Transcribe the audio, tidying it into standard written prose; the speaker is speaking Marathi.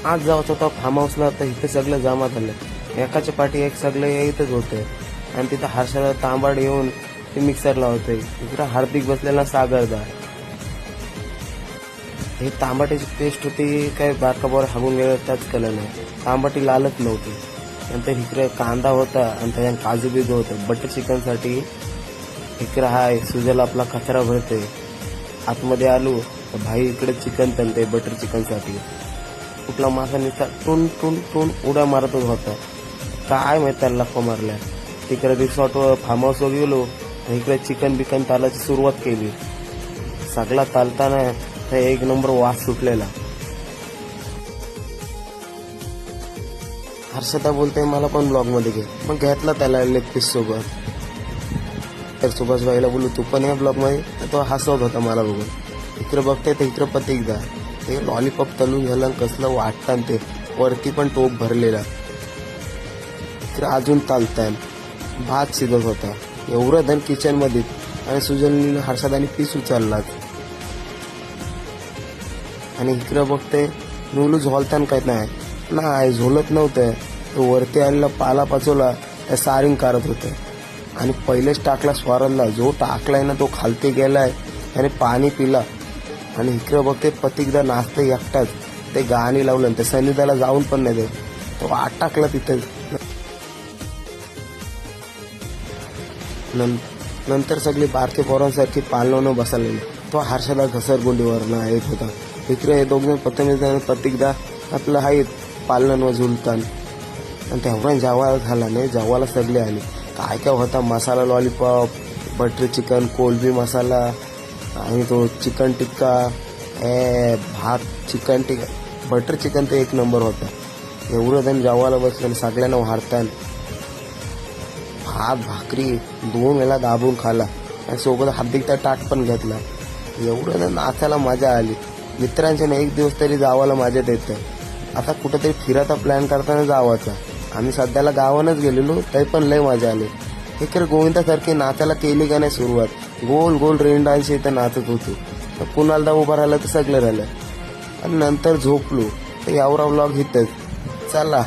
आज जायचं होतं फार्म हाऊसला, तर इथे सगळं जमा झालं. एकाच्या पाठी एक सगळे इथंच होते. आणि तिथं हर्षदा तांबाड येऊन ते मिक्सर लावते. इकडं हार्दिक बसलेला सागरदा. हे तांबाटीची पेस्ट होती काय बारकाबावर हागून गेलं त्याच कळलं नाही. तांबाटी लालच नव्हती. नंतर इकडे कांदा होता आणि त्याच्यात काजू बिजू होतं. बटर चिकनसाठी इकडं हाय सुजल आपला कचरा भरते. आतमध्ये आलो तर भाई इकडे चिकन तळते बटर चिकनसाठी. कुठला मासा नुसता टून टून टून उड्या मारतच होता. काय माहिती त्याला लप्पा मारल्या. तिकडे रिसॉर्टवर फार्म हाऊसवर गेलो तर इकडे चिकन बिकन तालाची सुरुवात केली. सगळा तालताना तर एक नंबर वास सुटलेला. हर्षदा बोलते मला पण ब्लॉगमध्ये घे. मग घेतला त्याला लेग पीस सोबत. तर सुभाष भाईला बोलू तू पण या ब्लॉगमध्ये. तर तो हसवत होता मला बघून. इकडे बघते तर इकडे प्रतीकदा ते लॉलीपॉप तलून झालं कसलं वाटतं ते वरती पण टोप भरलेला. इकडे अजून तालताय भात शिजत होता. एवढं धन किचन मध्ये आणि सुजल हर्षदाने पीस उचलला. आणि इकडे बघते नूलू झोलताना काय नाही झोलत नव्हतं. तो वरती आलेला पाला पाचवला त्या सारिंग करत होते. आणि पहिलेच टाकला स्वारदला. जो टाकलाय ना तो खालती गेलाय आणि पाणी पिला. आणि इकडे बघते पतिकदा नाचते एकटाच. ते गाणी लावलं ते सनिदाला जाऊन पण नाही दे. तो आत टाकला तिथे. नंतर सगळी बारके पोरांसारखी पालवणं बसलेली. तो हर्षदा घसरगुंडीवरनं येत होता. इकडे हे दोघ जण प्रतीकदा आपलं आहेत पालनवर झुलतान. आणि तेवढा जेवायला झाला नाही. जेवायला सगळे आले. काय काय होता मसाला लॉलीपॉप, बटर चिकन, कोलबी मसाला आणि तो चिकन टिक्का, भात चिकन टिक्का, बटर चिकन तर एक नंबर होता. एवढं जण जेवायला बसलं आणि सगळ्यांना वाढतान. भात भाकरी 2 वेळा दाबून खाला आणि सोबत हार्दिकचा ताट पण घेतला. एवढं जण नाचायला मजा आली. मित्रांच्या एक दिवस तरी जावायला मजाच येतं. आता कुठेतरी फिरायचा प्लॅन करताना जावाचा. आम्ही सध्याला गावानच गेलेलो तरी पण लय मजा आली. इकडे गोविंदासारखी नाचायला केली का नाही सुरुवात. गोल गोल रेंडांशी इथं नाचत होतो. कुणाला उभं राहिलं तर सगळं राहिलं. आणि नंतर झोपलो. तर यावरा व्लॉग इथंच. चला.